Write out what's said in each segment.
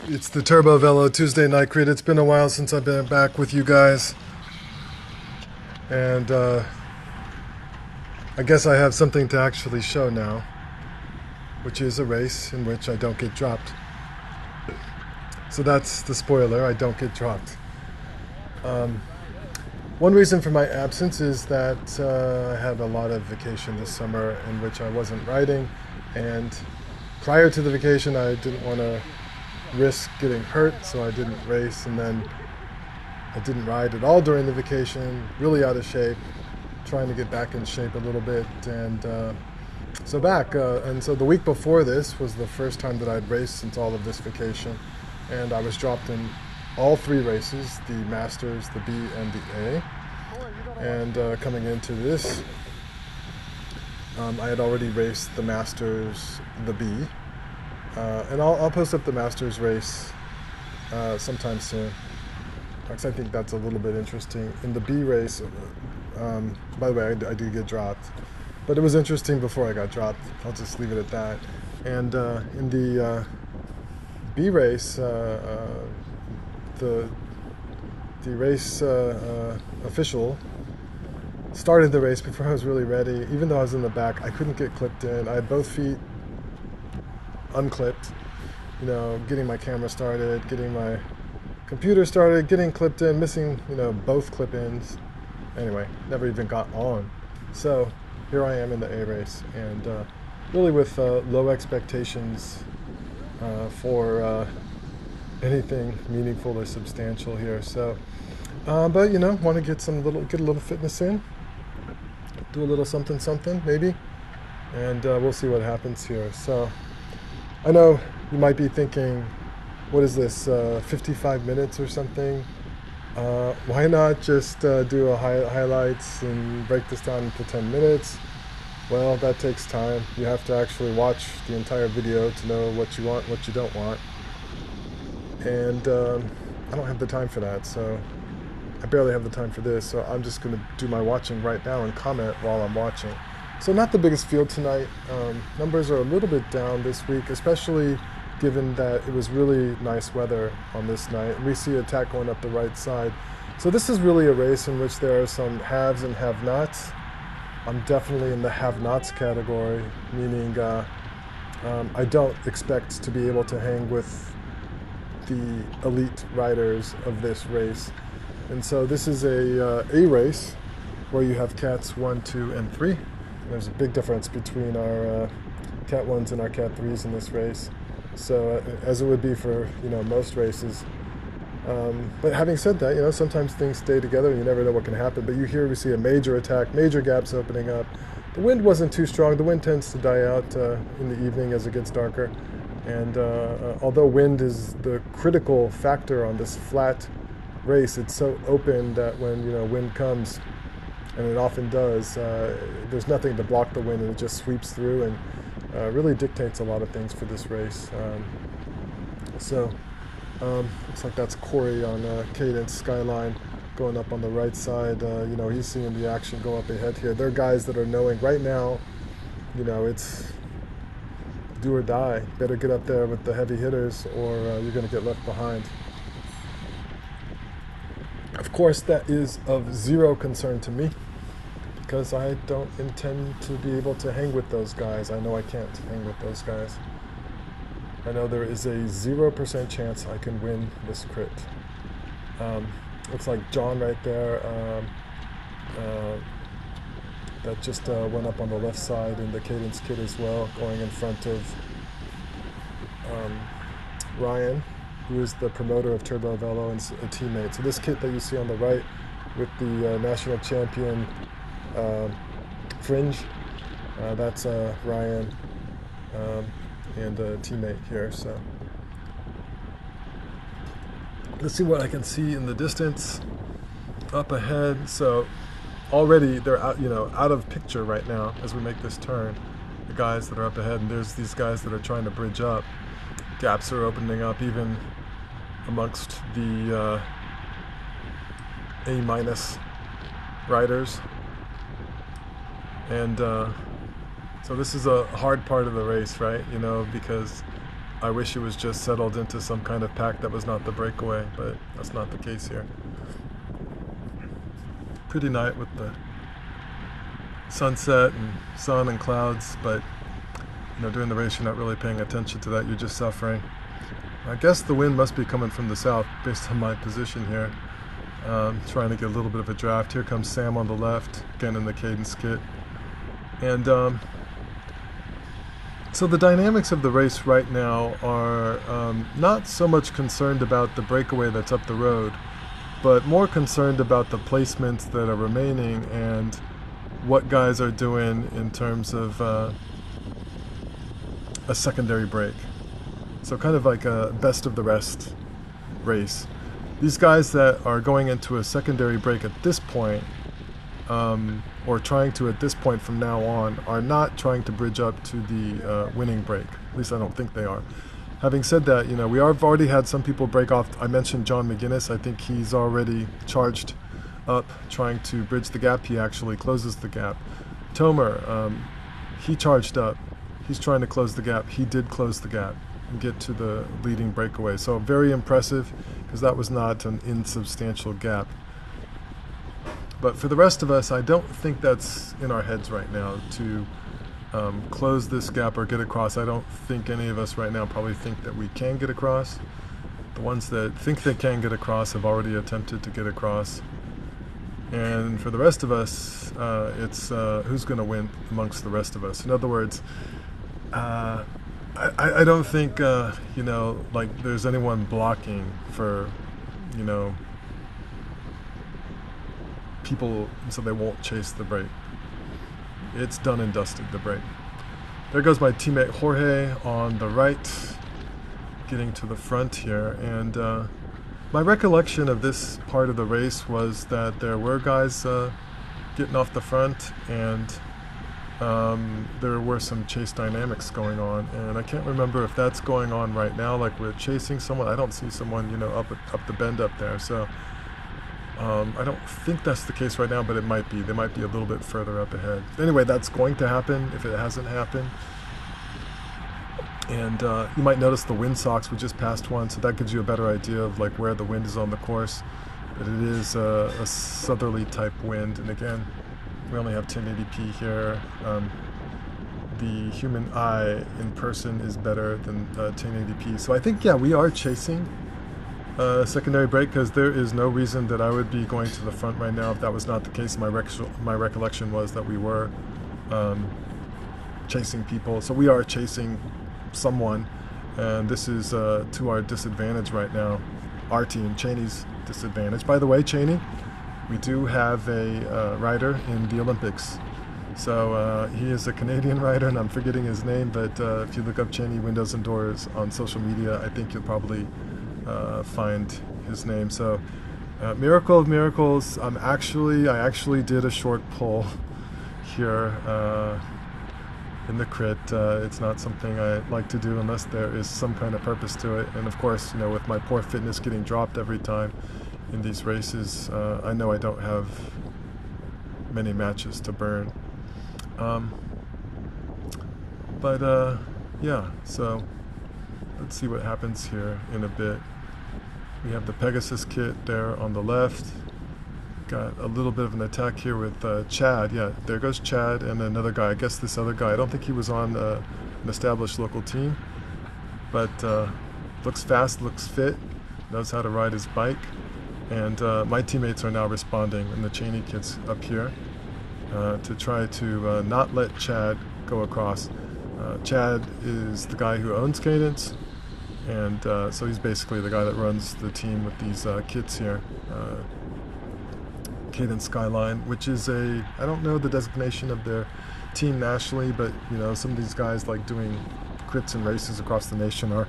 It's the TurboVelo Tuesday Night Crit. It's been a while since I've been back with you guys. And I guess I have something to actually show now, which is a race in which I don't get dropped. So that's the spoiler, I don't get dropped. One reason for my absence is that I had a lot of vacation this summer in which I wasn't riding, and prior to the vacation I didn't want to risk getting hurt, so I didn't race, and then I didn't ride at all during the vacation, really out of shape, trying to get back in shape a little bit, and so the week before this was the first time that I'd raced since all of this vacation, and I was dropped in all three races, the Masters, the B, and the A. And coming into this, I had already raced the Masters, the B, and I'll post up the Masters race sometime soon, because I think that's a little bit interesting. In the B race, by the way, I did get dropped, but it was interesting before I got dropped. I'll just leave it at that. And in the B race, the race official started the race before I was really ready. Even though I was in the back, I couldn't get clipped in. I had both feet unclipped, getting my camera started, getting my computer started, getting clipped in, missing, both clip-ins. Anyway, never even got on. So here I am in the A race, and really with low expectations for anything meaningful or substantial here. So, but want to get a little fitness in, do a little something maybe, and we'll see what happens here. So I know you might be thinking, what is this, 55 minutes or something? Why not just do a highlights and break this down into 10 minutes? Well, that takes time. You have to actually watch the entire video to know what you want, what you don't want. And I don't have the time for that, so I barely have the time for this, so I'm just going to do my watching right now and comment while I'm watching. So not the biggest field tonight. Numbers are a little bit down this week, especially given that it was really nice weather on this night. We see attack going up the right side. So this is really a race in which there are some haves and have-nots. I'm definitely in the have-nots category, meaning I don't expect to be able to hang with the elite riders of this race. And so this is a race where you have cats 1, 2, and 3. There's a big difference between our cat 1s and our cat 3s in this race. So as it would be for most races. But having said that, sometimes things stay together and you never know what can happen. But we see a major attack, major gaps opening up. The wind wasn't too strong. The wind tends to die out in the evening as it gets darker. And although wind is the critical factor on this flat race, it's so open that when wind comes, and it often does, there's nothing to block the wind, and it just sweeps through and really dictates a lot of things for this race. Looks like that's Corey on Cadence Skyline going up on the right side. He's seeing the action go up ahead here. They're guys that are knowing right now, it's do or die. Better get up there with the heavy hitters, or you're going to get left behind. Of course, that is of zero concern to me, because I don't intend to be able to hang with those guys. I know I can't hang with those guys. I know there is a 0% chance I can win this crit. Looks like John right there, that just went up on the left side in the Cadence kit as well, going in front of Ryan, who is the promoter of TurboVelo and a teammate. So this kit that you see on the right with the national champion fringe, that's Ryan and a teammate here. So let's see what I can see in the distance up ahead. So already they're out of picture right now as we make this turn, the guys that are up ahead, and there's these guys that are trying to bridge up. Gaps are opening up even amongst the A- riders, and so this is a hard part of the race, right? Because I wish it was just settled into some kind of pack that was not the breakaway, but that's not the case here. Pretty night with the sunset and sun and clouds, but during the race you're not really paying attention to that, you're just suffering. I guess the wind must be coming from the south based on my position here. Trying to get a little bit of a draft. Here comes Sam on the left, again in the Cadence kit. And so the dynamics of the race right now are not so much concerned about the breakaway that's up the road, but more concerned about the placements that are remaining and what guys are doing in terms of a secondary break. So kind of like a best of the rest race. These guys that are going into a secondary break at this point, or trying to at this point from now on, are not trying to bridge up to the winning break. At least I don't think they are. Having said that, we have already had some people break off. I mentioned John McGinnis. I think he's already charged up trying to bridge the gap. He actually closes the gap. Tomer, he charged up. He's trying to close the gap. He did close the gap and get to the leading breakaway. So very impressive, because that was not an insubstantial gap. But for the rest of us, I don't think that's in our heads right now to close this gap or get across. I don't think any of us right now probably think that we can get across. The ones that think they can get across have already attempted to get across. And for the rest of us, it's who's going to win amongst the rest of us. In other words, I don't think, like there's anyone blocking for, people so they won't chase the break. It's done and dusted, the break. There goes my teammate Jorge on the right, getting to the front here. And my recollection of this part of the race was that there were guys getting off the front, and there were some chase dynamics going on, and I can't remember if that's going on right now, like we're chasing someone. I don't see someone, up the bend up there, so I don't think that's the case right now, but it might be. They might be a little bit further up ahead. Anyway, that's going to happen if it hasn't happened. And you might notice the wind socks. We just passed one, so that gives you a better idea of like where the wind is on the course. But it is a southerly type wind, and again, we only have 1080p here. The human eye in person is better than 1080p. So I think, yeah, we are chasing a secondary break, because there is no reason that I would be going to the front right now if that was not the case. My recollection was that we were chasing people. So we are chasing someone, and this is to our disadvantage right now. Our team, Cheney's disadvantage. By the way, Cheney, we do have a rider in the Olympics. So he is a Canadian rider, and I'm forgetting his name, but if you look up Cheney Windows and Doors on social media, I think you'll probably find his name. So miracle of miracles, I actually did a short pull here in the crit. It's not something I like to do unless there is some kind of purpose to it, and of course, with my poor fitness getting dropped every time in these races, I know I don't have many matches to burn. Yeah, so let's see what happens here in a bit. We have the Pegasus kit there on the left. Got a little bit of an attack here with Chad. Yeah, there goes Chad and another guy. I guess this other guy, I don't think he was on an established local team, but looks fast, looks fit, knows how to ride his bike. And my teammates are now responding, and the Cheney kids up here to try to not let Chad go across. Chad is the guy who owns Cadence, and so he's basically the guy that runs the team with these kits here. Cadence Skyline, which is I don't know the designation of their team nationally, but some of these guys like doing crits and races across the nation are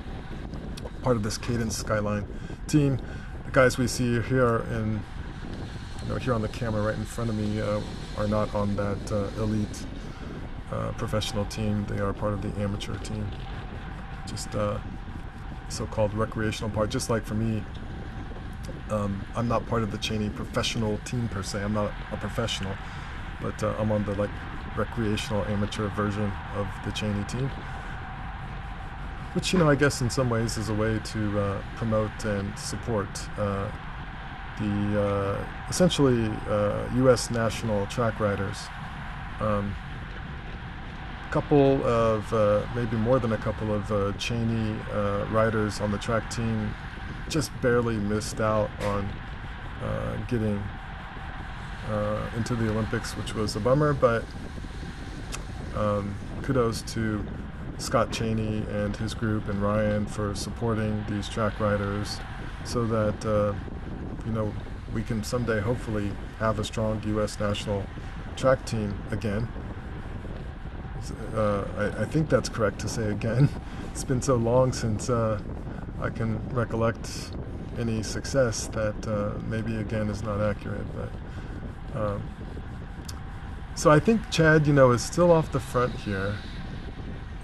part of this Cadence Skyline team. The guys we see here here on the camera right in front of me are not on that elite professional team. They are part of the amateur team, just so-called recreational part. Just like for me, I'm not part of the Cheney professional team per se. I'm not a professional, but I'm on the recreational amateur version of the Cheney team. which, you know, I guess in some ways is a way to promote and support the essentially U.S. national track riders. Couple of maybe more than a couple of Cheney riders on the track team just barely missed out on getting into the Olympics, which was a bummer, but kudos to Scott Cheney and his group and Ryan for supporting these track riders so that you know, we can someday hopefully have a strong U.S. national track team again. I think that's correct to say again. It's been so long since I can recollect any success that maybe again is not accurate. But so I think Chad, you know, is still off the front here,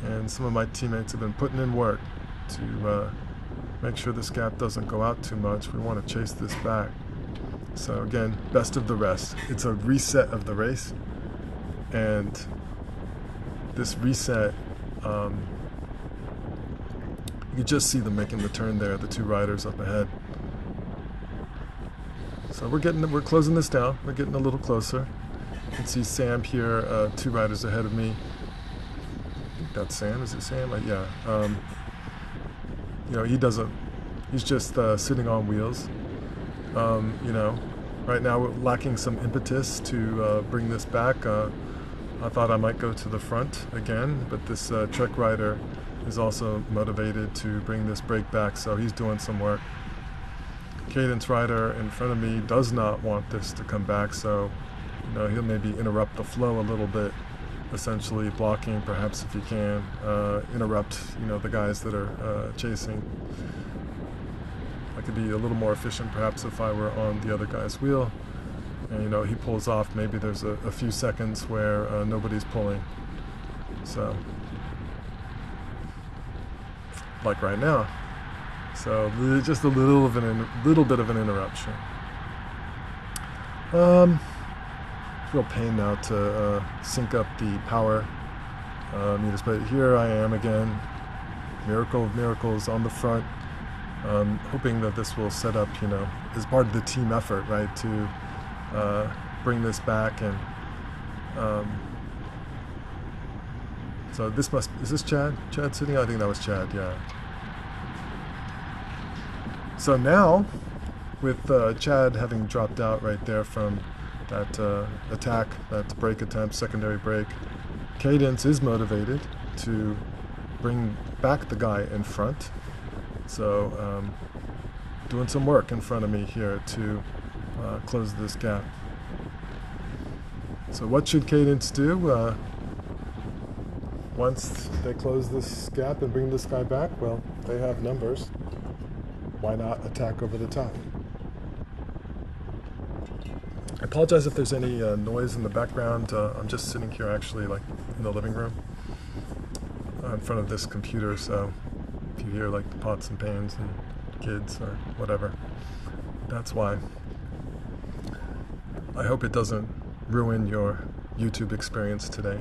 and some of my teammates have been putting in work to make sure this gap doesn't go out too much. We want to chase this back. So again, best of the rest. It's a reset of the race, and this reset, you can just see them making the turn there, the two riders up ahead. So we're closing this down. We're getting a little closer. You can see Sam here, two riders ahead of me. I think that's Sam. Is it Sam? Yeah. You know, he's just sitting on wheels. You know, right now we're lacking some impetus to bring this back. I thought I might go to the front again, but this truck rider is also motivated to bring this brake back, so he's doing some work. Cadence rider in front of me does not want this to come back, so you know, he'll maybe interrupt the flow a little bit, essentially blocking, perhaps if he can, interrupt, you know, the guys that are chasing. I could be a little more efficient perhaps if I were on the other guy's wheel. And, you know, he pulls off, maybe there's a few seconds where nobody's pulling. So, like right now. So just a little bit of an interruption. Real pain now to sync up the power meters, but here I am again. Miracle of miracles on the front. Hoping that this will set up, you know, as part of the team effort, right, to bring this back. And so is this Chad? Chad sitting? I think that was Chad, yeah. So now, with Chad having dropped out right there from that attack, that brake attempt, secondary brake, Cadence is motivated to bring back the guy in front. So doing some work in front of me here to close this gap. So what should Cadence do once they close this gap and bring this guy back? Well, they have numbers. Why not attack over the top? I apologize if there's any noise in the background. I'm just sitting here actually like in the living room in front of this computer, so if you hear like the pots and pans and kids or whatever, that's why. I hope it doesn't ruin your YouTube experience today.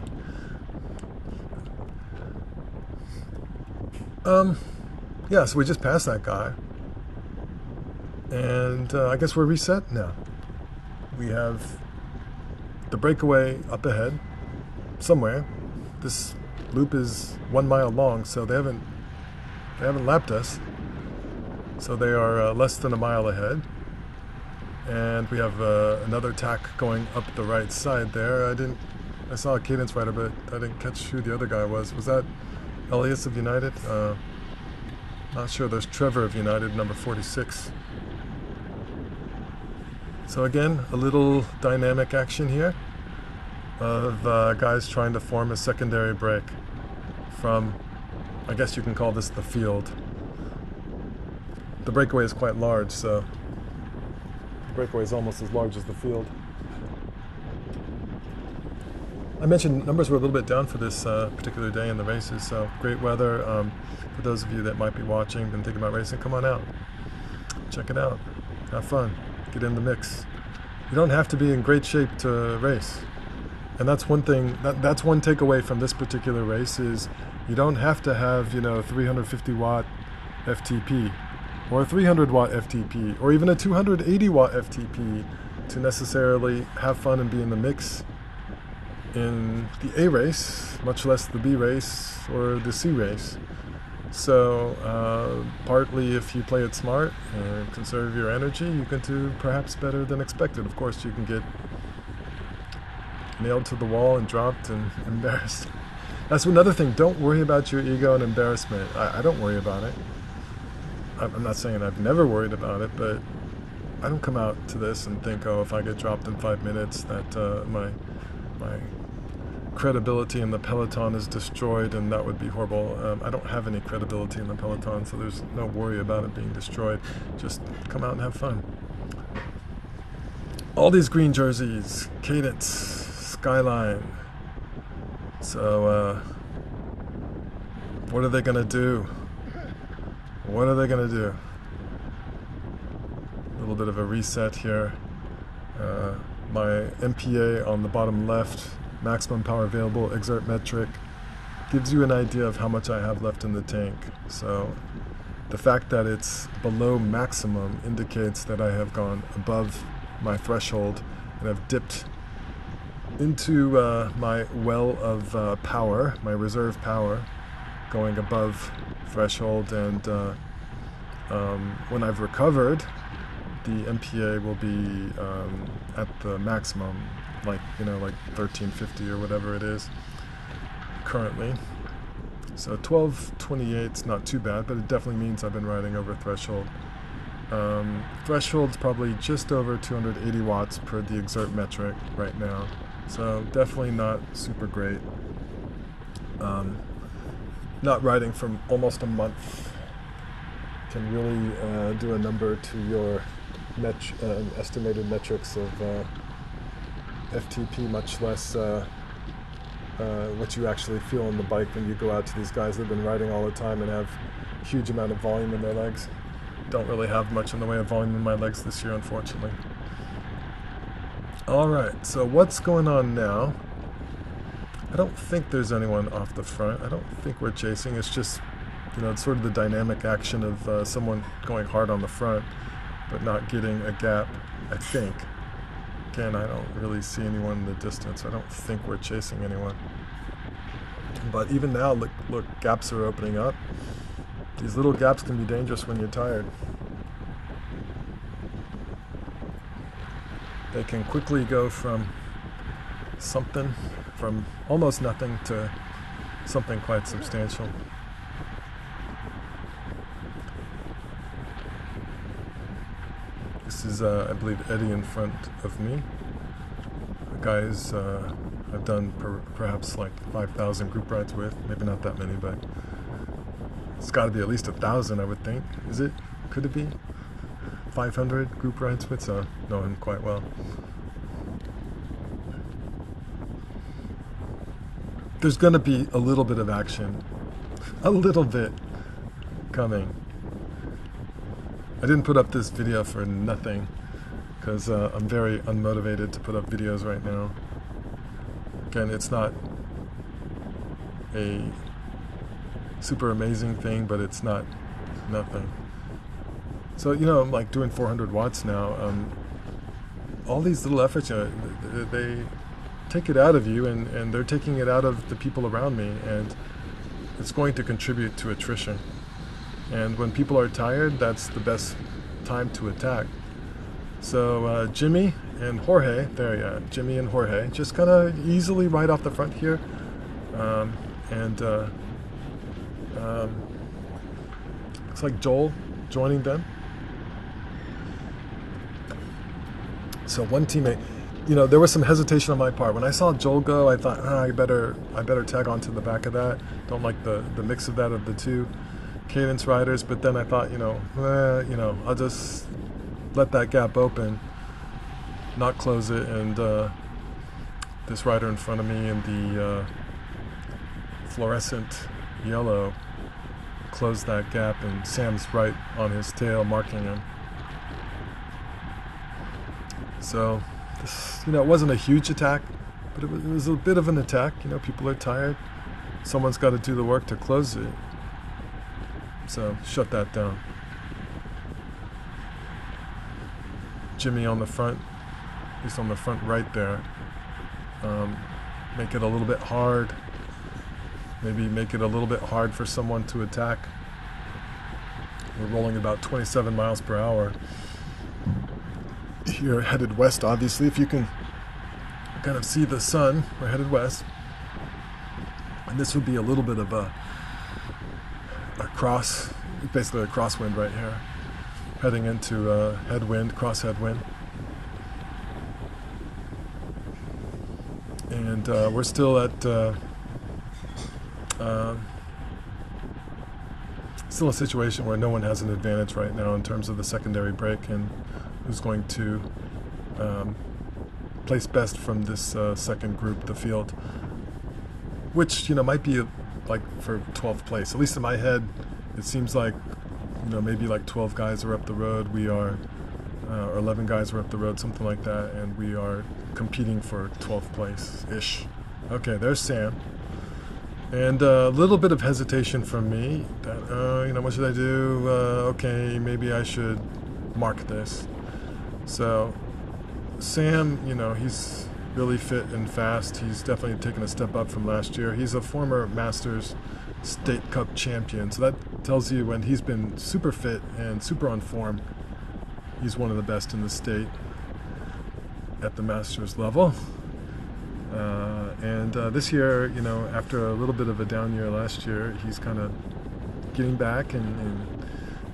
Yeah, so we just passed that guy, and I guess we're reset now. We have the breakaway up ahead somewhere. This loop is 1 mile long, so they haven't lapped us. So they are less than a mile ahead. And we have another tack going up the right side there. I saw a Cadence rider, but I didn't catch who the other guy was. Was that Elias of United? Not sure. There's Trevor of United, number 46. So again, a little dynamic action here of guys trying to form a secondary break from, I guess you can call this the field. The breakaway is quite large, so the breakaway is almost as large as the field. I mentioned numbers were a little bit down for this particular day in the races, so great weather. For those of you that might be watching and thinking about racing, come on out. Check it out. Have fun. Get in the mix. You don't have to be in great shape to race. And that's one thing, that's one takeaway from this particular race is You don't have to have, 350 watt FTP or a 300 watt FTP or even a 280 watt FTP to necessarily have fun and be in the mix in the A race, much less the B race or the C race. So partly if you play it smart and conserve your energy, you can do perhaps better than expected. Of course, you can get nailed to the wall and dropped and embarrassed. That's another thing. Don't worry about your ego and embarrassment. I don't worry about it. I'm not saying I've never worried about it, but I don't come out to this and think, oh, if I get dropped in 5 minutes, that my credibility in the peloton is destroyed, and that would be horrible. I don't have any credibility in the peloton, so there's no worry about it being destroyed. Just come out and have fun. All these green jerseys, Cadence, Skyline. So what are they gonna do? What are they gonna do? A little bit of a reset here. My MPA on the bottom left, maximum power available, exert metric, gives you an idea of how much I have left in the tank. So the fact that it's below maximum indicates that I have gone above my threshold and have dipped into my well of power, my reserve power, going above threshold, and when I've recovered, the MPA will be at the maximum, like 1350 or whatever it is currently. So 1228 is not too bad, but it definitely means I've been riding over threshold. Threshold's probably just over 280 watts per the exert metric right now, so definitely not super great. Not riding for almost a month can really do a number to your estimated metrics of FTP, much less what you actually feel on the bike when you go out to these guys that have been riding all the time and have a huge amount of volume in their legs. Don't really have much in the way of volume in my legs this year, unfortunately. Alright, so what's going on now? I don't think there's anyone off the front. I don't think we're chasing. It's just, it's sort of the dynamic action of someone going hard on the front but not getting a gap, I think. Again, I don't really see anyone in the distance. I don't think we're chasing anyone. But even now, look, gaps are opening up. These little gaps can be dangerous when you're tired. They can quickly go from almost nothing to something quite substantial. This is, I believe, Eddie in front of me. The guys I've done perhaps like 5,000 group rides with. Maybe not that many, but it's got to be at least 1,000, I would think. Is it? Could it be? 500 group rides with, so know him quite well. There's going to be a little bit of action, a little bit coming. I didn't put up this video for nothing, because I'm very unmotivated to put up videos right now. Again, it's not a super amazing thing, but it's not nothing. So, I'm like doing 400 watts now. All these little efforts, they take it out of you, and they're taking it out of the people around me, and it's going to contribute to attrition. And when people are tired, that's the best time to attack. So Jimmy and Jorge, Jimmy and Jorge, just kind of easily right off the front here, looks like Joel joining them. So one teammate, there was some hesitation on my part. When I saw Joel go, I thought, I better tag onto the back of that. Don't like the mix of that of the two Cadence riders. But then I thought, I'll just let that gap open, not close it, and this rider in front of me in the fluorescent yellow closed that gap, and Sam's right on his tail marking him. So this, it wasn't a huge attack, but it was a bit of an attack. People are tired. someone's got to do the work to close it. So shut that down. Jimmy on the front. He's on the front right there. Make it a little bit hard. Maybe make it a little bit hard for someone to attack. We're rolling about 27 miles per hour. Here, headed west, obviously. If you can kind of see the sun, we're headed west. And this would be a little bit of a basically a crosswind right here. Heading into headwind, cross headwind. And we're still at still a situation where no one has an advantage right now in terms of the secondary break and who's going to place best from this second group, the field, which might be like for 12th place. At least in my head, it seems like maybe like 12 guys are up the road. We are, or 11 guys are up the road, something like that, and we are competing for 12th place-ish. Okay, there's Sam. And a little bit of hesitation from me that, what should I do? Okay, maybe I should mark this. So Sam, he's really fit and fast. He's definitely taken a step up from last year. He's a former Masters State Cup champion. So that tells you when he's been super fit and super on form, he's one of the best in the state at the Masters level. And this year, after a little bit of a down year last year, he's kind of getting back, and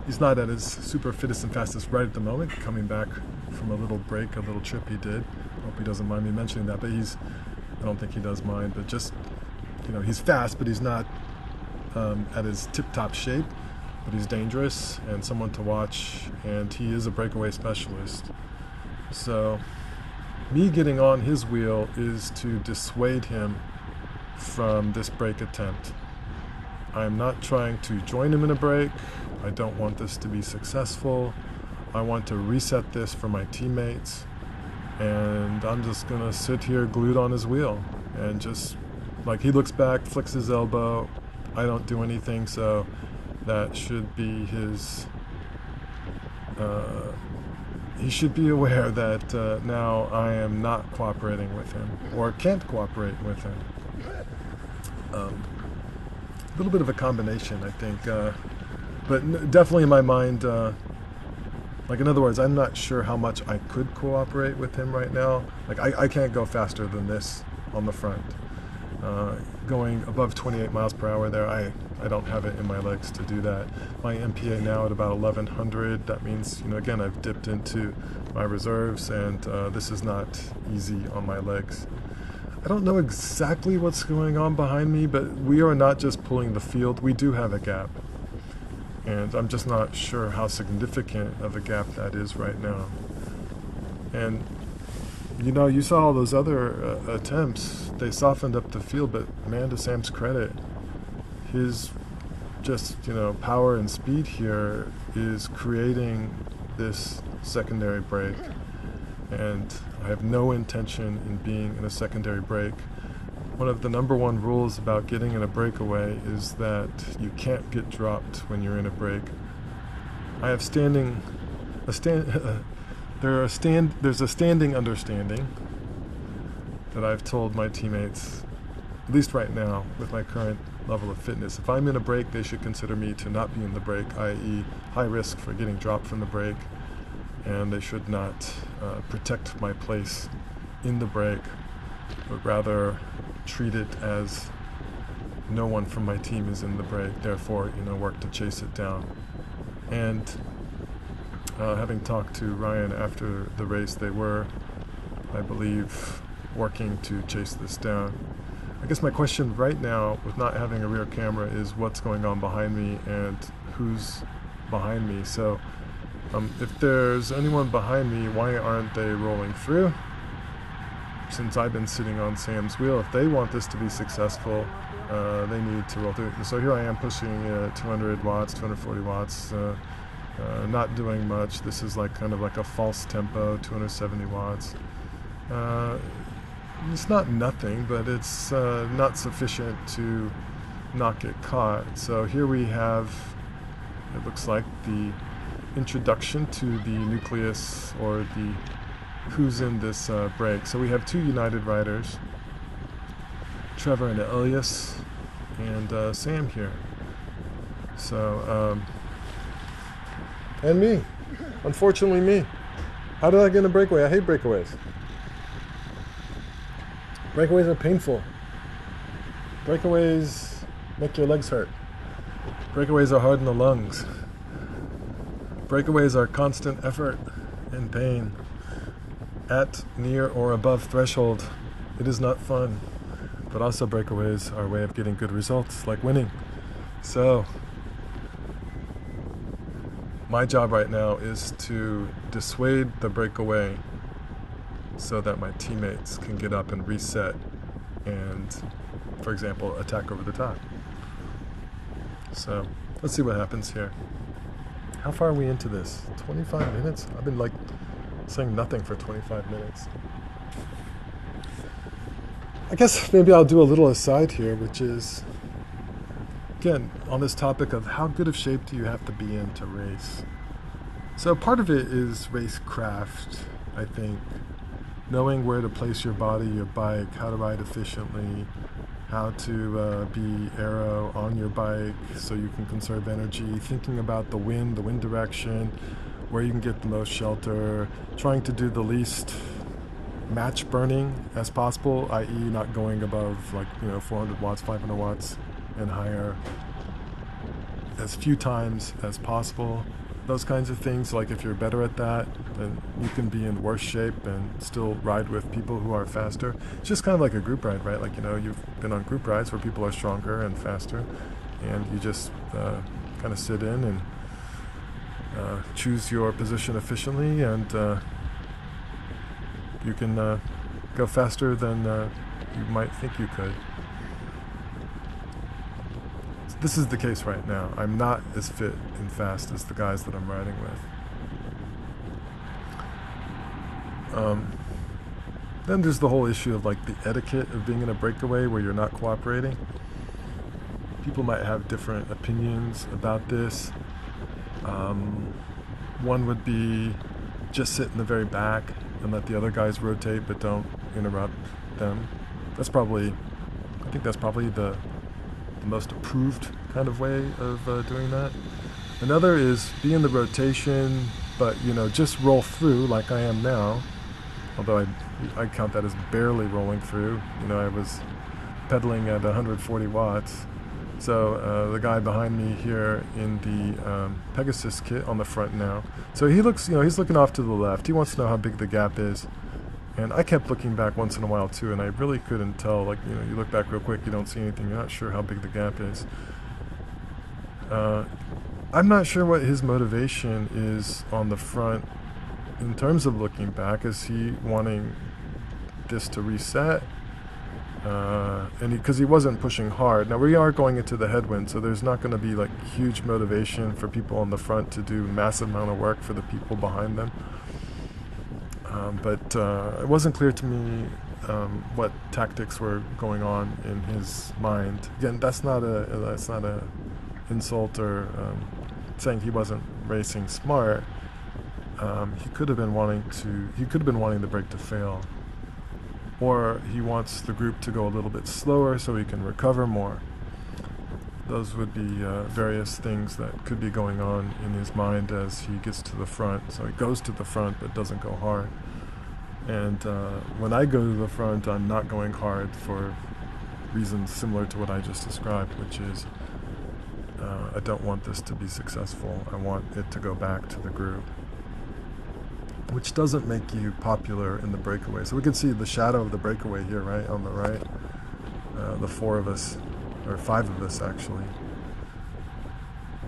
he's not at his super fittest and fastest right at the moment, coming back from a little break, a little trip he did. Hope he doesn't mind me mentioning that, but I don't think he does mind, but just, he's fast, but he's not at his tip-top shape, but he's dangerous and someone to watch, and he is a breakaway specialist. So me getting on his wheel is to dissuade him from this break attempt. I'm not trying to join him in a break. I don't want this to be successful. I want to reset this for my teammates, and I'm just gonna sit here glued on his wheel and just, like, he looks back, flicks his elbow, I don't do anything, so that should be his, he should be aware that now I am not cooperating with him, or can't cooperate with him. A little bit of a combination, I think, but definitely in my mind, like, in other words, I'm not sure how much I could cooperate with him right now. Like, I can't go faster than this on the front. Going above 28 miles per hour there, I don't have it in my legs to do that. My MPA now at about 1100. That means, again, I've dipped into my reserves, and this is not easy on my legs. I don't know exactly what's going on behind me, but we are not just pulling the field. We do have a gap, and I'm just not sure how significant of a gap that is right now. And you saw all those other attempts. They softened up the field, but man, to Sam's credit, his just, power and speed here is creating this secondary break. And I have no intention in being in a secondary break. One of the number one rules about getting in a breakaway is that you can't get dropped when you're in a break. I have there's a standing understanding that I've told my teammates, at least right now, with my current level of fitness. If I'm in a break, they should consider me to not be in the break, i.e. high risk for getting dropped from the break, and they should not protect my place in the break, but rather treat it as no one from my team is in the break, therefore, work to chase it down. And having talked to Ryan after the race, they were, I believe, working to chase this down. I guess my question right now, with not having a rear camera, is what's going on behind me and who's behind me. So if there's anyone behind me, why aren't they rolling through? Since I've been sitting on Sam's wheel, if they want this to be successful, they need to roll through. So here I am pushing 200 watts, 240 watts, not doing much. This is kind of like a false tempo, 270 watts. It's not nothing, but it's not sufficient to not get caught. So here we have, it looks like, the introduction to the nucleus, or the who's in this break. So we have two United riders, Trevor and Elias, and Sam here. So, and me. Unfortunately, me. How did I get in a breakaway? I hate breakaways. Breakaways are painful. Breakaways make your legs hurt. Breakaways are hard in the lungs. Breakaways are constant effort and pain at, near, or above threshold. It is not fun. But also breakaways are a way of getting good results, like winning. So, my job right now is to dissuade the breakaway so that my teammates can get up and reset and, for example, attack over the top. So, let's see what happens here. How far are we into this? 25 minutes? I've been like saying nothing for 25 minutes. I guess maybe I'll do a little aside here, which is, again, on this topic of how good of shape do you have to be in to race. So part of it is race craft, I think. Knowing where to place your body, your bike, how to ride efficiently, how to be aero on your bike so you can conserve energy, thinking about the wind direction, where you can get the most shelter, trying to do the least match burning as possible, i.e. not going above 400 watts, 500 watts and higher as few times as possible. Those kinds of things, like if you're better at that, then you can be in worse shape and still ride with people who are faster. It's just kind of like a group ride, right? Like, you've been on group rides where people are stronger and faster, and you just kind of sit in and choose your position efficiently, and you can go faster than you might think you could. This is the case right now. I'm not as fit and fast as the guys that I'm riding with. Then there's the whole issue of like the etiquette of being in a breakaway where you're not cooperating. People might have different opinions about this. One would be just sit in the very back and let the other guys rotate, but don't interrupt them. I think that's probably the most approved kind of way of doing that. Another is be in the rotation, but just roll through like I am now. Although I count that as barely rolling through. I was pedaling at 140 watts. So the guy behind me here in the Pegasus kit on the front now. So he looks, he's looking off to the left. He wants to know how big the gap is. And I kept looking back once in a while too, and I really couldn't tell. Like, you look back real quick, you don't see anything. You're not sure how big the gap is. I'm not sure what his motivation is on the front in terms of looking back. Is he wanting this to reset? And because he wasn't pushing hard. Now we are going into the headwind, so there's not going to be like huge motivation for people on the front to do massive amount of work for the people behind them. But it wasn't clear to me what tactics were going on in his mind. Again, that's not a insult or saying he wasn't racing smart. He could have been wanting the break to fail, or he wants the group to go a little bit slower so he can recover more. Those would be various things that could be going on in his mind as he gets to the front. So he goes to the front but doesn't go hard. And when I go to the front, I'm not going hard for reasons similar to what I just described, which is I don't want this to be successful. I want it to go back to the group, which doesn't make you popular in the breakaway. So we can see the shadow of the breakaway here, right, on the right. The four of us, or five of us actually.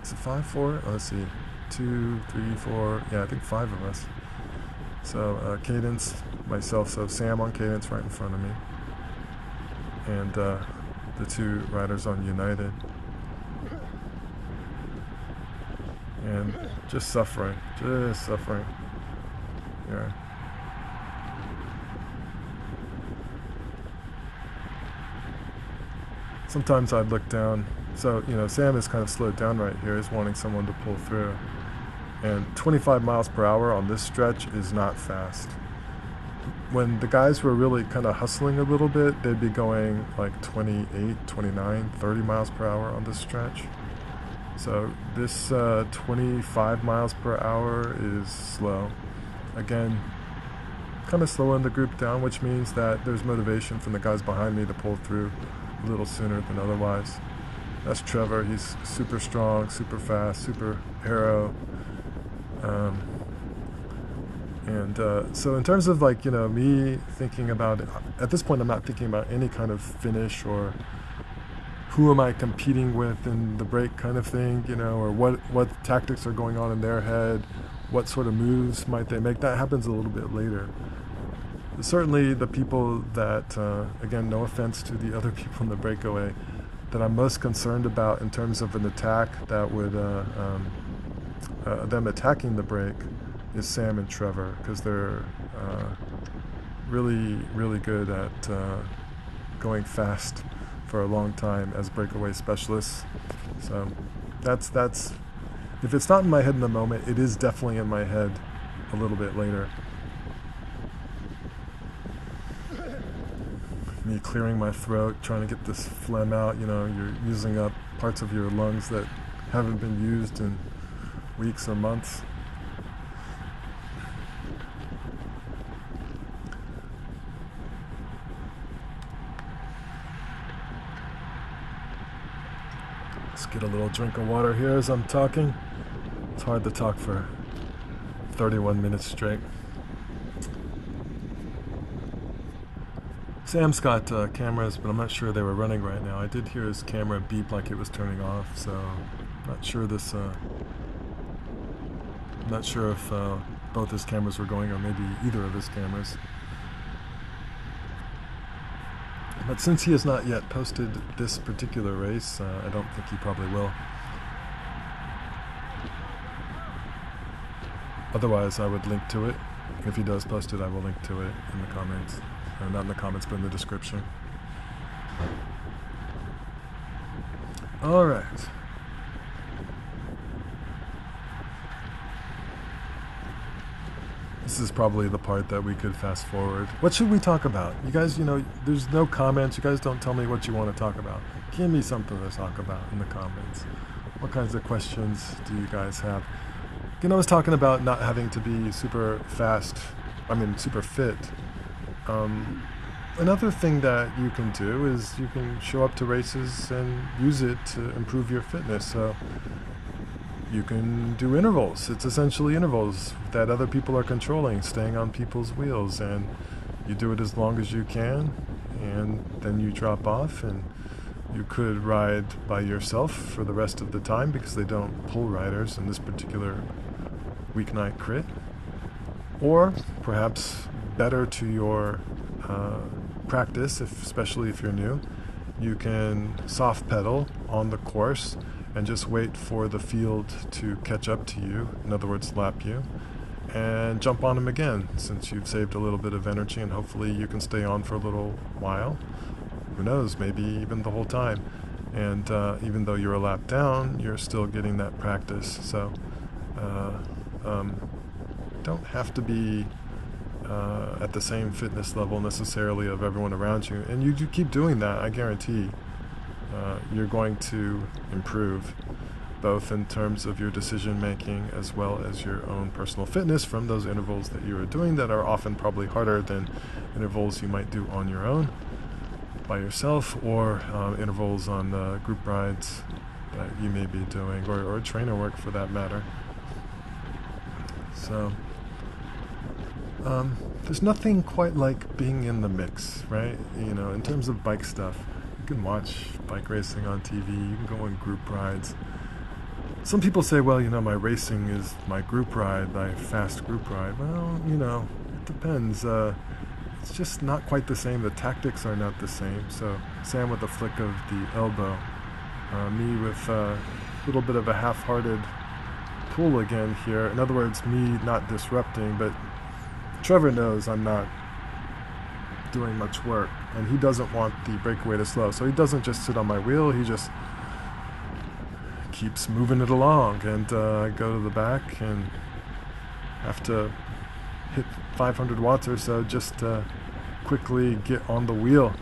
Is it 5, 4? Oh, let's see. 2, 3, 4. Yeah, I think 5 of us. So Cadence, myself, so Sam on Cadence right in front of me. And the two riders on United. And just suffering. Yeah. sometimes I'd look down. So, Sam is kind of slowed down right here. He's wanting someone to pull through. And 25 miles per hour on this stretch is not fast. When the guys were really kind of hustling a little bit, they'd be going like 28, 29, 30 miles per hour on this stretch. So this 25 miles per hour is slow. Again, kind of slowing the group down, which means that there's motivation from the guys behind me to pull through a little sooner than otherwise. That's Trevor. He's super strong, super fast, super aero. So in terms of me thinking about it, at this point I'm not thinking about any kind of finish or who am I competing with in the break kind of thing, or what tactics are going on in their head, what sort of moves might they make. That happens a little bit later. Certainly the people that, again, no offense to the other people in the breakaway, that I'm most concerned about in terms of an attack that would, them attacking the break, is Sam and Trevor, because they're really, really good at going fast for a long time as breakaway specialists. So that's if it's not in my head in the moment, it is definitely in my head a little bit later. Me clearing my throat, trying to get this phlegm out. You're using up parts of your lungs that haven't been used in weeks or months. Let's get a little drink of water here as I'm talking. It's hard to talk for 31 minutes straight. Sam's got cameras, but I'm not sure they were running right now. I did hear his camera beep like it was turning off, so I'm not sure if both his cameras were going, or maybe either of his cameras. But since he has not yet posted this particular race, I don't think he probably will. Otherwise, I would link to it. If he does post it, I will link to it in the comments. Not in the comments, but in the description. All right. This is probably the part that we could fast forward. What should we talk about? You guys, there's no comments. You guys don't tell me what you want to talk about. Give me something to talk about in the comments. What kinds of questions do you guys have? I was talking about not having to be super fast, super fit. Another thing that you can do is you can show up to races and use it to improve your fitness. So you can do intervals. It's essentially intervals that other people are controlling, staying on people's wheels, and you do it as long as you can, and then you drop off, and you could ride by yourself for the rest of the time because they don't pull riders in this particular weeknight crit. Or perhaps better to your practice, especially if you're new, you can soft pedal on the course and just wait for the field to catch up to you, in other words, lap you, and jump on them again, since you've saved a little bit of energy, and hopefully you can stay on for a little while. Who knows, maybe even the whole time. And even though you're a lap down, you're still getting that practice. So don't have to be at the same fitness level necessarily of everyone around you. And you keep doing that, I guarantee you're going to improve, both in terms of your decision making as well as your own personal fitness from those intervals that you are doing that are often probably harder than intervals you might do on your own by yourself, or intervals on group rides that you may be doing, or trainer work for that matter. So there's nothing quite like being in the mix, right? In terms of bike stuff, you can watch bike racing on TV, you can go on group rides. Some people say, well, my racing is my group ride, my fast group ride. Well, it depends. It's just not quite the same. The tactics are not the same. So Sam with a flick of the elbow, me with a little bit of a half-hearted pull again here. In other words, me not disrupting, but Trevor knows I'm not doing much work, and he doesn't want the breakaway to slow. So he doesn't just sit on my wheel, he just keeps moving it along, and I go to the back and have to hit 500 watts or so just to quickly get on the wheel.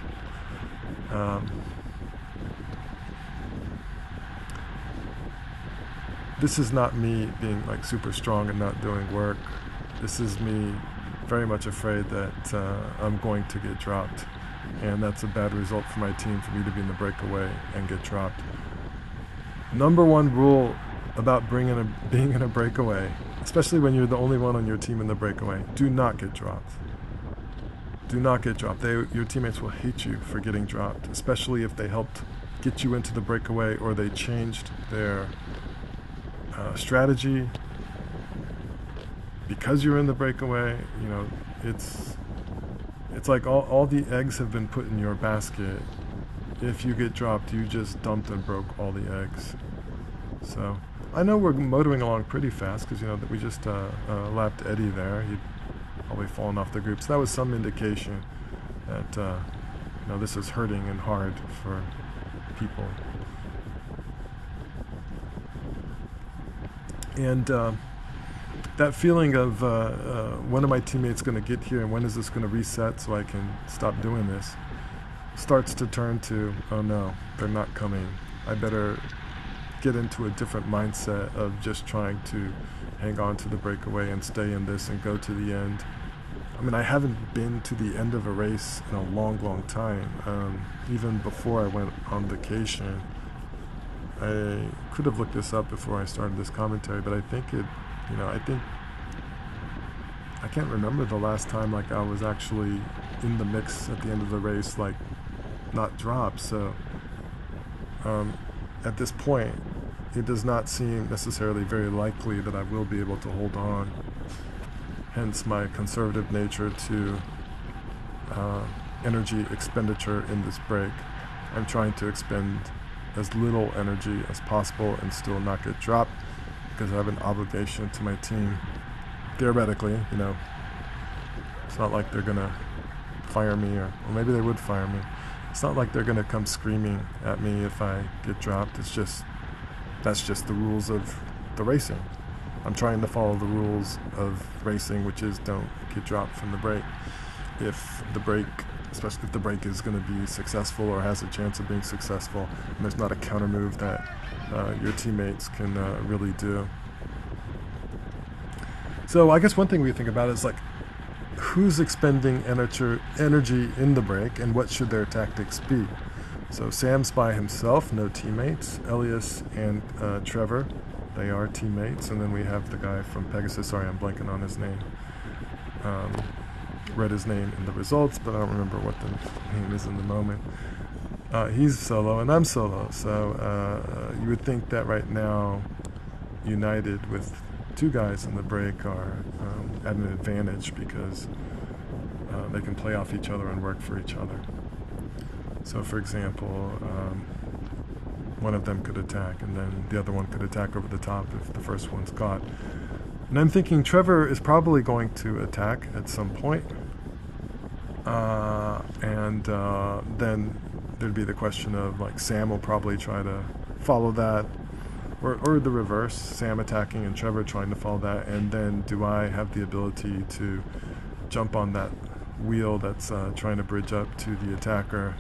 This is not me being like super strong and not doing work. This is me very much afraid that I'm going to get dropped, and that's a bad result for my team for me to be in the breakaway and get dropped. Number one rule about being in a breakaway, especially when you're the only one on your team in the breakaway: do not get dropped. Do not get dropped. Your teammates will hate you for getting dropped, especially if they helped get you into the breakaway or they changed their strategy because you're in the breakaway. You know, it's like all the eggs have been put in your basket. If you get dropped, you just dumped and broke all the eggs. So I know we're motoring along pretty fast because, you know, that we just lapped Eddie there. He'd probably fallen off the group, so that was some indication that you know, this is hurting and hard for people. And that feeling of when are my teammates going to get here and when is this going to reset so I can stop doing this, starts to turn to, oh no, they're not coming. I better get into a different mindset of just trying to hang on to the breakaway and stay in this and go to the end. I mean, I haven't been to the end of a race in a long, long time. Even before I went on vacation, I could have looked this up before I started this commentary, but I think I can't remember the last time like I was actually in the mix at the end of the race, like not dropped. So at this point, it does not seem necessarily very likely that I will be able to hold on. Hence my conservative nature to energy expenditure in this break. I'm trying to expend as little energy as possible and still not get dropped, because I have an obligation to my team. Theoretically, you know, it's not like they're gonna fire me, or maybe they would fire me. It's not like they're gonna come screaming at me if I get dropped. It's just, that's just the rules of the racing. I'm trying to follow the rules of racing, which is don't get dropped from the break. If the break, especially if the break is going to be successful or has a chance of being successful, and there's not a counter move that your teammates can really do. So I guess one thing we think about is like, who's expending energy in the break, and what should their tactics be? So Sam's by himself, no teammates. Elias and Trevor, they are teammates. And then we have the guy from Pegasus, sorry I'm blanking on his name. Read his name in the results, but I don't remember what the name is in the moment. He's solo and I'm solo, so you would think that right now United with two guys in the break are at an advantage because they can play off each other and work for each other. So for example, one of them could attack and then the other one could attack over the top if the first one's caught. And I'm thinking Trevor is probably going to attack at some point. Then there'd be the question of like Sam will probably try to follow that, or the reverse, Sam attacking and Trevor trying to follow that. And then do I have the ability to jump on that wheel that's trying to bridge up to the attacker,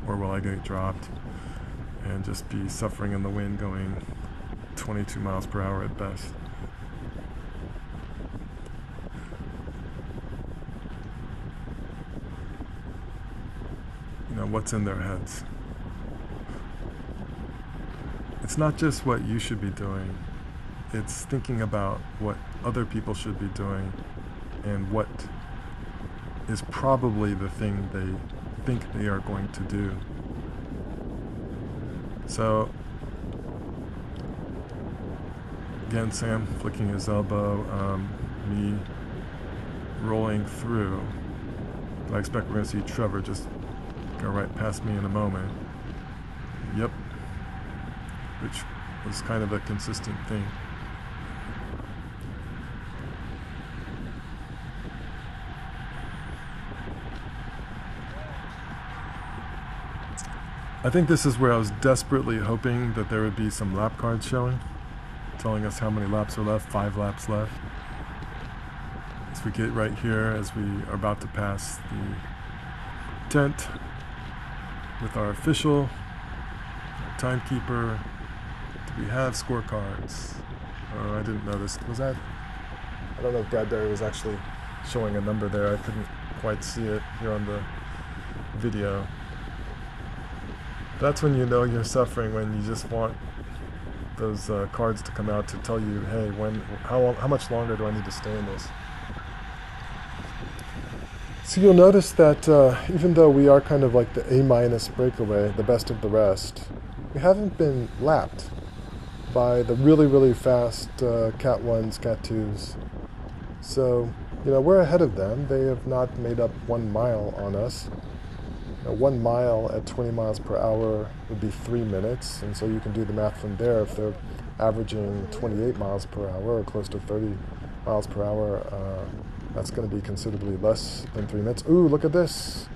or will I get dropped and just be suffering in the wind going 22 miles per hour at best? You know, what's in their heads? It's not just what you should be doing, it's thinking about what other people should be doing and what is probably the thing they think they are going to do. So again, Sam flicking his elbow, me rolling through. I expect we're going to see Trevor just go right past me in a moment. Yep. Which was kind of a consistent thing. I think this is where I was desperately hoping that there would be some lap cards showing, telling us how many laps are left, 5 laps left. As we get right here, as we are about to pass the tent with our official, our timekeeper. Do we have scorecards? Oh, I didn't notice. Was that? I don't know if Bradbury was actually showing a number there. I couldn't quite see it here on the video. That's when you know you're suffering, when you just want those cards to come out to tell you, hey, how much longer do I need to stay in this? So you'll notice that even though we are kind of like the A- breakaway, the best of the rest, we haven't been lapped by the really, really fast Cat 1s, Cat 2s. So, we're ahead of them. They have not made up 1 mile on us. 1 mile at 20 miles per hour would be 3 minutes, and so you can do the math from there. If they're averaging 28 miles per hour or close to 30 miles per hour, that's going to be considerably less than 3 minutes. Ooh, look at this.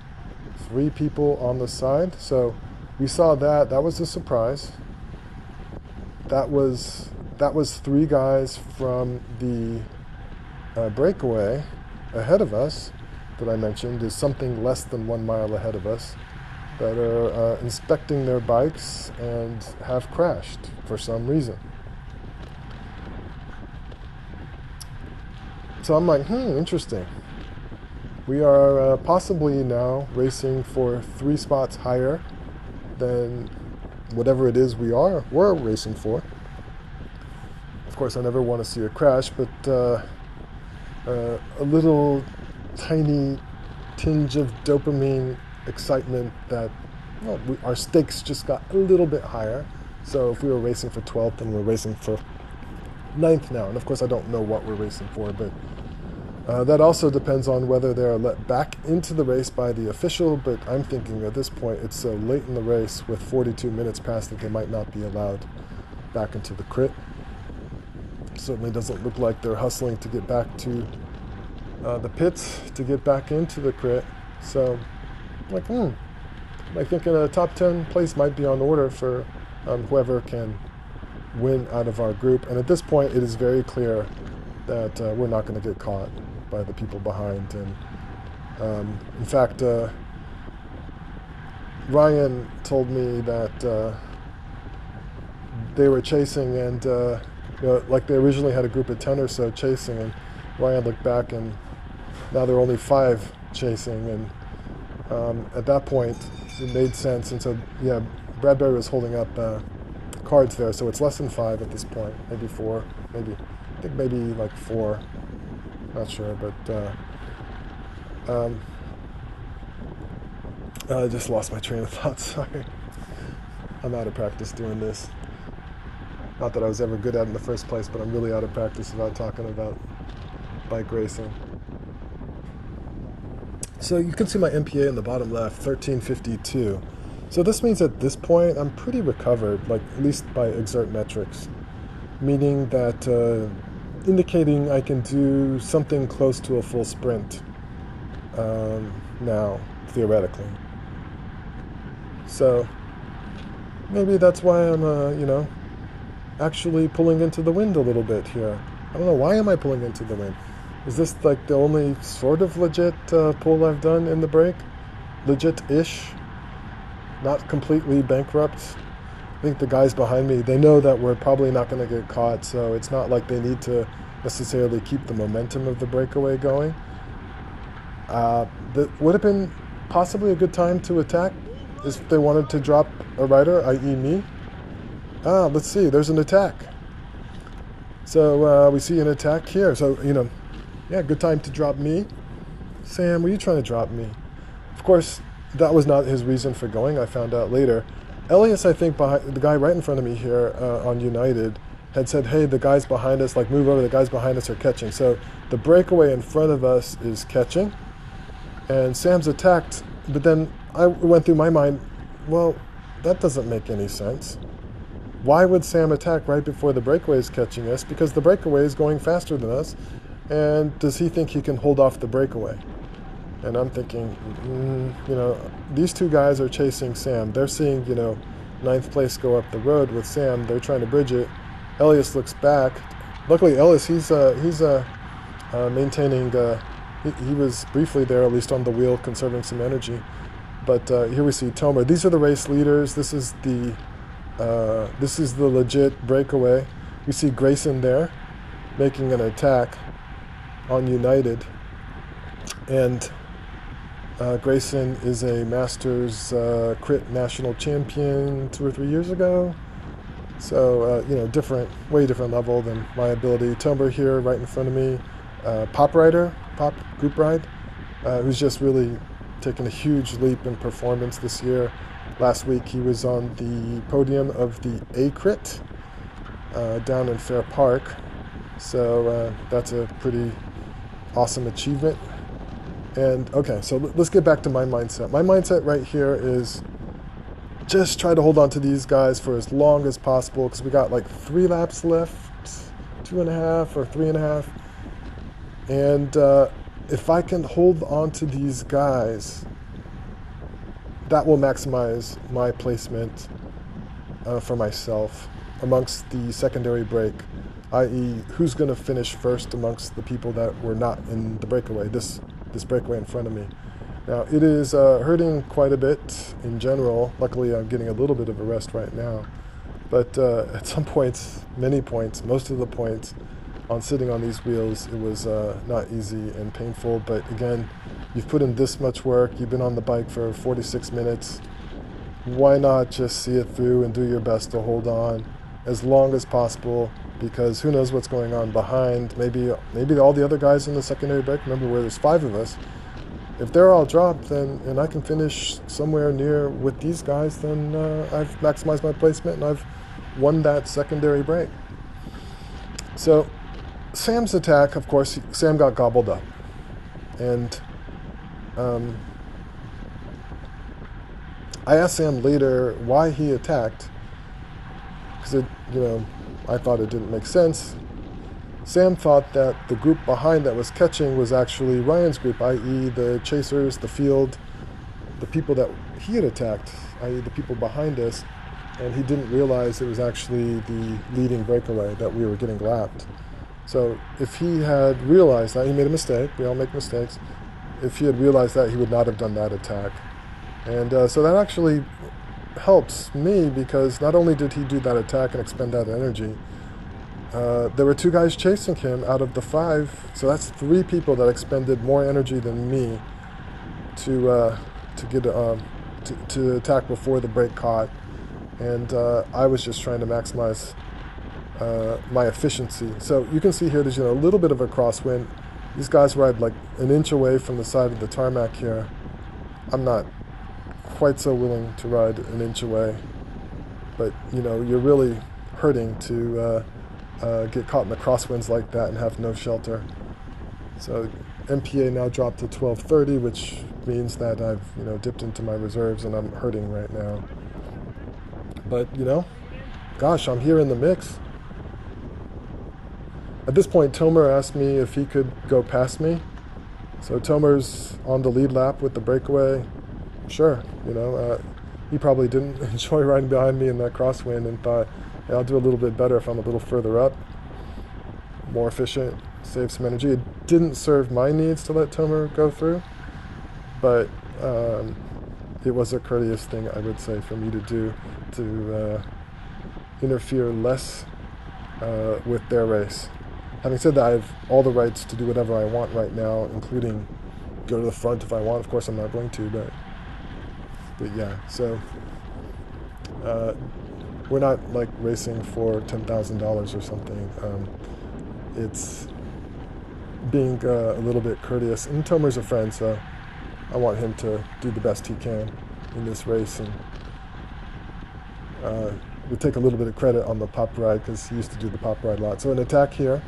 3 people on the side. So we saw that. That was a surprise. That was 3 guys from the breakaway ahead of us that I mentioned, is something less than 1 mile ahead of us, that are inspecting their bikes and have crashed for some reason. So I'm like, interesting. We are possibly now racing for 3 spots higher than whatever it is we're racing for. Of course, I never want to see a crash, but a little tiny tinge of dopamine excitement that our stakes just got a little bit higher. So if we were racing for 12th and we're racing for 9th now, and of course I don't know what we're racing for, but that also depends on whether they're let back into the race by the official, but I'm thinking at this point it's so late in the race with 42 minutes past that they might not be allowed back into the crit. Certainly doesn't look like they're hustling to get back to the pits to get back into the crit. So I think a top 10 place might be on order for whoever can win out of our group. And at this point, it is very clear that we're not going to get caught by the people behind. And in fact, Ryan told me that they were chasing, and like they originally had a group of 10 or so chasing, and Ryan looked back and now there are only 5 chasing, and at that point it made sense. And so Bradbury was holding up cards there, so it's less than 5 at this point, maybe 4, I think maybe like 4, not sure, but I just lost my train of thought. Sorry, I'm out of practice doing this. Not that I was ever good at it in the first place, but I'm really out of practice about talking about bike racing. So you can see my MPA in the bottom left, 1352. So this means at this point I'm pretty recovered, like at least by exert metrics, meaning that indicating I can do something close to a full sprint now, theoretically. So maybe that's why I'm, actually pulling into the wind a little bit here. I don't know, why am I pulling into the wind? Is this like the only sort of legit pull I've done in the break? Legit-ish? Not completely bankrupt? I think the guys behind me, they know that we're probably not going to get caught, so it's not like they need to necessarily keep the momentum of the breakaway going. That would have been possibly a good time to attack if they wanted to drop a rider, i.e. me. Let's see, there's an attack. So we see an attack here. So, good time to drop me. Sam, were you trying to drop me? Of course, that was not his reason for going, I found out later. Elias, I think, behind, the guy right in front of me here on United, had said, hey, the guys behind us, move over, the guys behind us are catching. So the breakaway in front of us is catching, and Sam's attacked, but then I went through my mind, well, that doesn't make any sense. Why would Sam attack right before the breakaway is catching us? Because the breakaway is going faster than us, and does he think he can hold off the breakaway? And I'm thinking, you know, these two guys are chasing Sam. They're seeing, you know, ninth place go up the road with Sam. They're trying to bridge it. Elias looks back. Luckily, Elias, he's maintaining. He was briefly there, at least on the wheel, conserving some energy. But here we see Tomer. These are the race leaders. This is the legit breakaway. We see Grayson there, making an attack on United, and Grayson is a Masters Crit national champion 2 or 3 years ago. So, you know, way different level than my ability. Tomer here right in front of me. Pop group ride, who's just really taken a huge leap in performance this year. Last week he was on the podium of the A Crit down in Fair Park. So that's a pretty awesome achievement. And okay, so let's get back to my mindset. My mindset right here is just try to hold on to these guys for as long as possible, because we got like 3 laps left, 2.5 or 3.5. And if I can hold on to these guys, that will maximize my placement for myself amongst the secondary break, i.e. who's going to finish first amongst the people that were not in the breakaway, this breakaway in front of me. Now, it is hurting quite a bit in general. Luckily, I'm getting a little bit of a rest right now. But at some points, many points, most of the points, on sitting on these wheels, it was not easy and painful. But again, you've put in this much work. You've been on the bike for 46 minutes. Why not just see it through and do your best to hold on as long as possible? Because who knows what's going on behind. Maybe all the other guys in the secondary break, remember where there's 5 of us, if they're all dropped, then and I can finish somewhere near with these guys, then I've maximized my placement and I've won that secondary break. So Sam's attack, of course, Sam got gobbled up. And I asked Sam later why he attacked, because I thought it didn't make sense. Sam thought that the group behind that was catching was actually Ryan's group, i.e. the chasers, the field, the people that he had attacked, i.e. the people behind us, and he didn't realize it was actually the leading breakaway that we were getting lapped. So if he had realized that, he made a mistake. We all make mistakes. If he had realized that, he would not have done that attack. And so that actually helps me, because not only did he do that attack and expend that energy, there were 2 guys chasing him out of the 5, so that's 3 people that expended more energy than me to attack before the break caught, and I was just trying to maximize my efficiency. So you can see here there's a little bit of a crosswind. These guys ride like an inch away from the side of the tarmac here. I'm not quite so willing to ride an inch away, but you're really hurting to get caught in the crosswinds like that and have no shelter. So MPA now dropped to 1230, which means that I've dipped into my reserves and I'm hurting right now. But gosh, I'm here in the mix. At this point, Tomer asked me if he could go past me. So Tomer's on the lead lap with the breakaway. Sure, he probably didn't enjoy riding behind me in that crosswind and thought, hey, I'll do a little bit better if I'm a little further up, more efficient, save some energy. It didn't serve my needs to let Tomer go through, but it was a courteous thing, I would say, for me to do, to interfere less with their race. Having said that, I have all the rights to do whatever I want right now, including go to the front if I want. Of course, I'm not going to, but yeah. So we're not like racing for $10,000 or something. It's being a little bit courteous. And Tomer's a friend, so I want him to do the best he can in this race. And we take a little bit of credit on the pop ride, because he used to do the pop ride a lot. So an attack here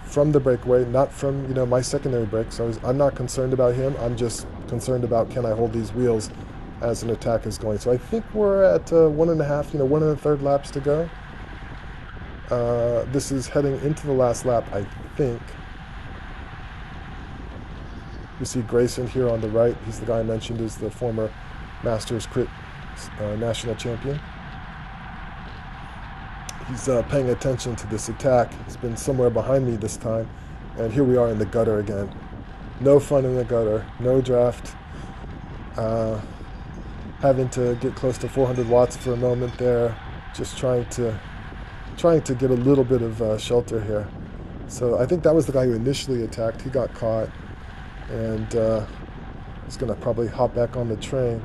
from the breakaway, not from my secondary break. So I'm not concerned about him. I'm just concerned about, can I hold these wheels as an attack is going. So I think we're at 1.5, 1 1/3 laps to go. This is heading into the last lap, I think. You see Grayson here on the right. He's the guy I mentioned is the former Masters Crit national champion. He's paying attention to this attack. He's been somewhere behind me this time. And here we are in the gutter again. No fun in the gutter. No draft. Having to get close to 400 watts for a moment there. Just trying to get a little bit of shelter here. So I think that was the guy who initially attacked. He got caught. And he's going to probably hop back on the train.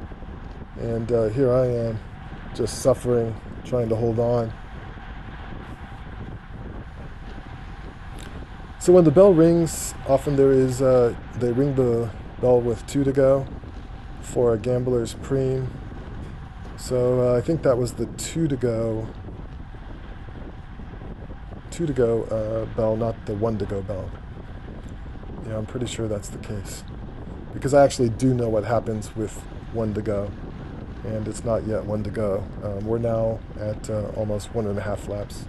And here I am, just suffering, trying to hold on. So when the bell rings, often there is, they ring the bell with 2 to go for a gambler's preem. So I think that was the 2 to go bell, not the 1 to go bell. Yeah, I'm pretty sure that's the case. Because I actually do know what happens with 1 to go. And it's not yet 1 to go. We're now at almost 1.5 laps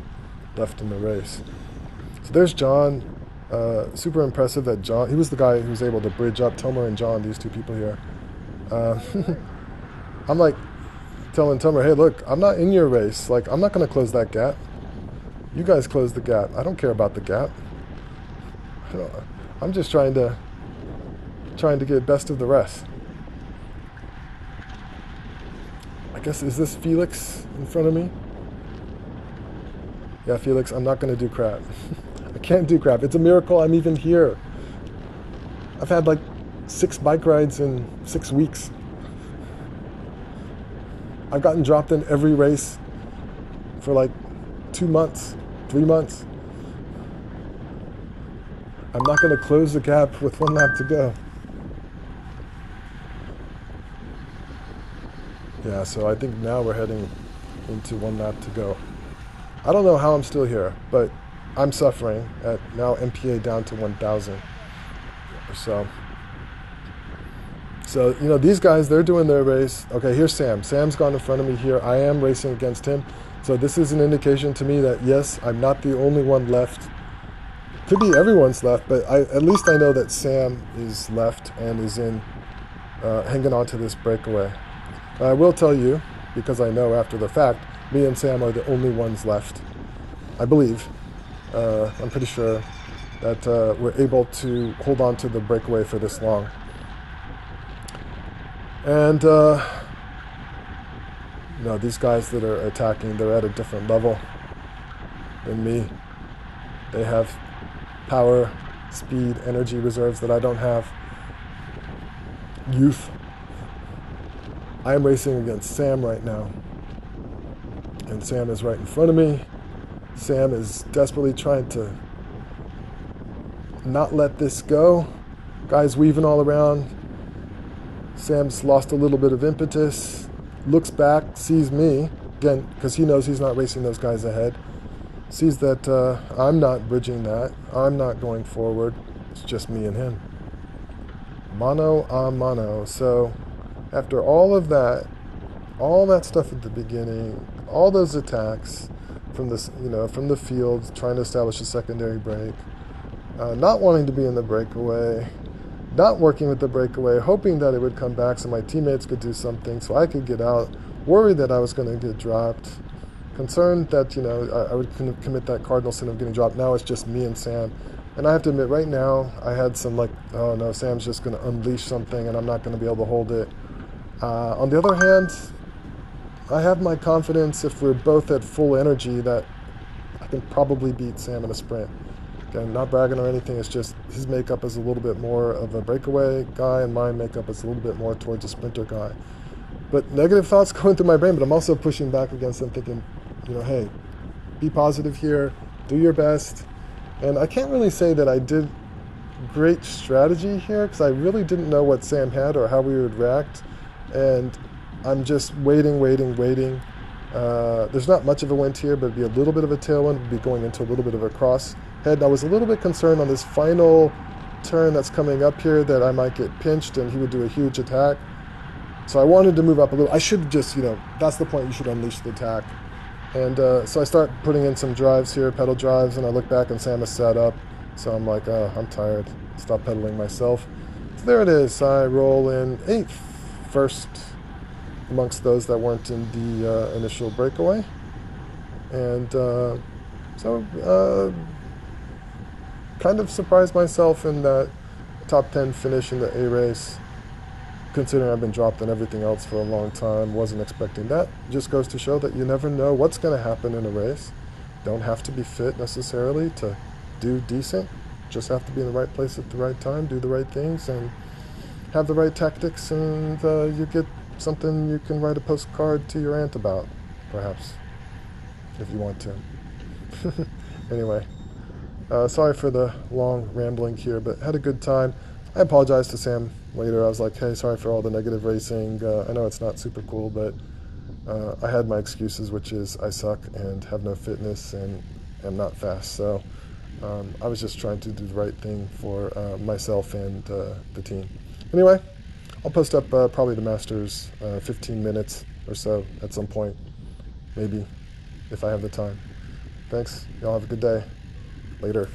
left in the race. So there's John. Super impressive that John, he was the guy who was able to bridge up Tomer and John, these 2 people here. I'm like telling Tomer, hey, look, I'm not in your race. Like, I'm not going to close that gap. You guys close the gap. I don't care about the gap. I'm just trying to get best of the rest. I guess, is this Felix in front of me? Yeah, Felix, I'm not going to do crap. I can't do crap. It's a miracle I'm even here. I've had like 6 bike rides in 6 weeks. I've gotten dropped in every race for like 2 months, 3 months. I'm not going to close the gap with 1 lap to go. Yeah, so I think now we're heading into 1 lap to go. I don't know how I'm still here, but I'm suffering at now MPA down to 1,000 or so. So, you know, these guys, they're doing their race. Okay, here's Sam. Sam's gone in front of me here. I am racing against him. So this is an indication to me that, yes, I'm not the only one left. Could be everyone's left, but at least I know that Sam is left and is in hanging on to this breakaway. I will tell you, because I know after the fact, me and Sam are the only ones left, I believe. I'm pretty sure that we're able to hold on to the breakaway for this long. And, you know, these guys that are attacking, they're at a different level than me. They have power, speed, energy reserves that I don't have. Youth. I am racing against Sam right now. And Sam is right in front of me. Sam is desperately trying to not let this go. Guy's weaving all around. Sam's lost a little bit of impetus. Looks back, sees me. Again, because he knows he's not racing those guys ahead. Sees that I'm not bridging that. I'm not going forward. It's just me and him. Mano a mano. So after all of that, all that stuff at the beginning, all those attacks from this, you know, from the field, trying to establish a secondary break, not wanting to be in the breakaway, not working with the breakaway, hoping that it would come back so my teammates could do something so I could get out, worried that I was going to get dropped, concerned that, you know, I would commit that cardinal sin of getting dropped. Now it's just me and Sam. And I have to admit, right now, I had some like, oh no, Sam's just going to unleash something and I'm not going to be able to hold it. On the other hand, I have my confidence if we're both at full energy that I can probably beat Sam in a sprint. Again, not bragging or anything, it's just his makeup is a little bit more of a breakaway guy and my makeup is a little bit more towards a sprinter guy. But negative thoughts going through my brain, but I'm also pushing back against them thinking, you know, hey, be positive here, do your best. And I can't really say that I did great strategy here because I really didn't know what Sam had or how we would react. And I'm just waiting. There's not much of a wind here, but it'd be a little bit of a tailwind. We'd be going into a little bit of a cross head. I was a little bit concerned on this final turn that's coming up here that I might get pinched and he would do a huge attack. So I wanted to move up a little. I should just, you know, that's the point. You should unleash the attack. And so I start putting in some drives here, pedal drives, and I look back and Sam is set up. So I'm like, I'm tired. Stop pedaling myself. So there it is. I roll in 8th, first amongst those that weren't in the initial breakaway. And kind of surprised myself in that top 10 finish in the A race. Considering I've been dropped in everything else for a long time, wasn't expecting that. Just goes to show that you never know what's going to happen in a race. Don't have to be fit necessarily to do decent. Just have to be in the right place at the right time, do the right things, and have the right tactics, and you get something you can write a postcard to your aunt about, perhaps, if you want to. Anyway, sorry for the long rambling here, but had a good time. I apologized to Sam later. I was like, hey, sorry for all the negative racing. I know it's not super cool, but I had my excuses, which is I suck and have no fitness and am not fast. So I was just trying to do the right thing for myself and the team. Anyway, I'll post up probably the Masters 15 minutes or so at some point, maybe, if I have the time. Thanks. Y'all have a good day. Later.